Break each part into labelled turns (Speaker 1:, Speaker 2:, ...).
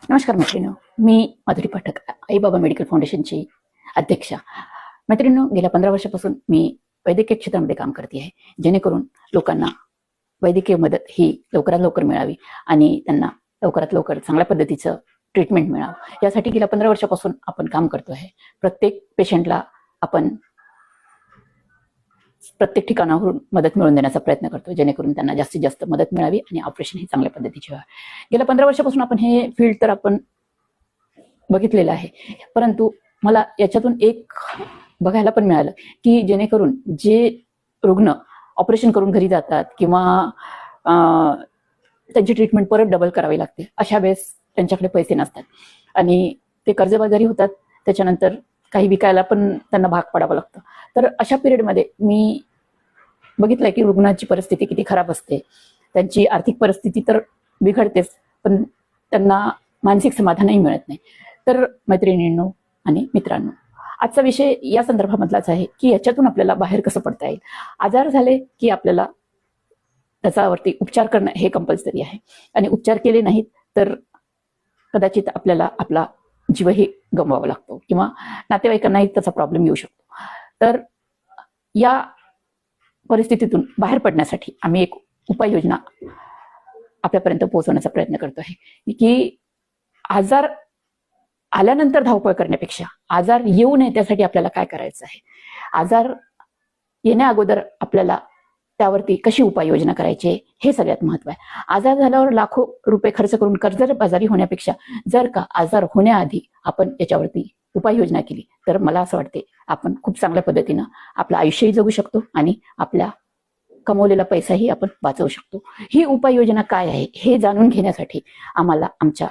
Speaker 1: नमस्कार मैत्रिणी, मी माधुरी पाठक, आई बाबा मेडिकल फाउंडेशनची अध्यक्षा. मैत्रिणी, गेल्या 15 वर्षापासून मी वैद्यकीय क्षेत्रामध्ये काम करते आहे, जेणेकरून लोकांना वैद्यकीय मदत ही लवकरात लवकर मिळावी आणि त्यांना लवकरात लवकर चांगल्या पद्धतीचं ट्रीटमेंट मिळावं, यासाठी गेल्या 15 वर्षापासून आपण काम करतो आहे. प्रत्येक पेशंटला आपण प्रत्येक ठिकाणावरून मदत मिळवून देण्याचा प्रयत्न करतो, जेणेकरून त्यांना जास्तीत जास्त मदत मिळावी आणि ऑपरेशन ही चांगल्या पद्धतीचे व्हावे. गेल्या 15 वर्षापासून आपण हे फील्ड तर आपण बघितलेलं आहे, परंतु मला याच्यातून एक बघायला पण मिळालं की जेणेकरून जे रुग्ण ऑपरेशन करून घरी जातात किंवा त्यांची ट्रीटमेंट परत डबल करावी लागते, अशा वेळेस त्यांच्याकडे पैसे नसतात आणि ते कर्जबाजारी होतात. त्याच्यानंतर काही विकायला पण त्यांना भाग पडावं लागतं. तर अशा पिरियडमध्ये मी बघितलंय की रुग्णाची परिस्थिती किती खराब असते. त्यांची आर्थिक परिस्थिती तर बिघडतेच, पण त्यांना मानसिक समाधानही मिळत नाही. तर मैत्रिणींनो आणि मित्रांनो, आजचा विषय या संदर्भामधलाच आहे की याच्यातून आपल्याला बाहेर कसं पडता येईल. आजार झाले की आपल्याला त्याच्यावरती उपचार करणं हे कंपल्सरी आहे आणि उपचार केले नाहीत तर कदाचित आपल्याला आपला जीवही गमवावा लागतो किंवा नातेवाईकांनाही त्याचा प्रॉब्लेम येऊ शकतो. तर या परिस्थितीतून बाहेर पडण्यासाठी आम्ही एक उपाययोजना आपल्यापर्यंत पोहोचवण्याचा प्रयत्न करतो आहे की आजार आल्यानंतर धावपळ करण्यापेक्षा आजार येऊ नये त्यासाठी आपल्याला काय करायचं आहे, आजार येण्या अगोदर आपल्याला त्यावरती कशी उपाययोजना करायची हे सगळ्यात महत्व आहे. आजार झाल्यावर लाखो रुपये खर्च करून कर्जबाजारी होण्यापेक्षा जर का आजार होण्याआधी आपण याच्यावरती उपाययोजना केली तर मला असं वाटते आपण खूप चांगल्या पद्धतीनं आपलं आयुष्यही जगू शकतो आणि आपल्या कमवलेला पैसाही आपण वाचवू शकतो. ही उपाययोजना काय आहे हे जाणून घेण्यासाठी आम्हाला आमच्या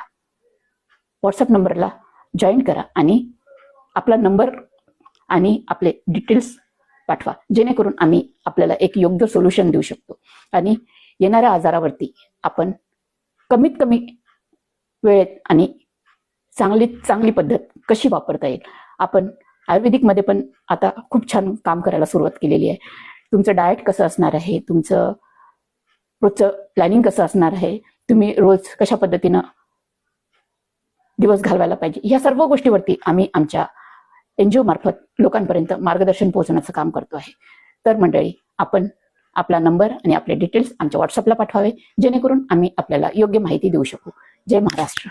Speaker 1: व्हॉट्सअप नंबरला जॉईन करा आणि आपला नंबर आणि आपले डिटेल्स पाठवा, जेणेकरून आम्ही आपल्याला एक योग्य सोल्युशन देऊ शकतो आणि येणाऱ्या आजारावरती आपण कमीत कमी वेळेत आणि चांगली पद्धत कशी वापरता येईल. आपण आयुर्वेदिकमध्ये पण आता खूप छान काम करायला सुरुवात केलेली आहे. तुमचं डाएट कसं असणार आहे, तुमचं रोजचं प्लॅनिंग कसं असणार आहे, तुम्ही रोज कशा पद्धतीनं दिवस घालवायला पाहिजे, या सर्व गोष्टीवरती आम्ही आमच्या NGO मार्फत लोकांपर्यंत मार्गदर्शन पोहोचवण्याचं काम करतो आहे. तर मंडळी, आपण आपला नंबर आणि आपले डिटेल्स आमच्या व्हॉट्सअपला पाठवावे, जेणेकरून आम्ही आपल्याला योग्य माहिती देऊ शकू. जय महाराष्ट्र.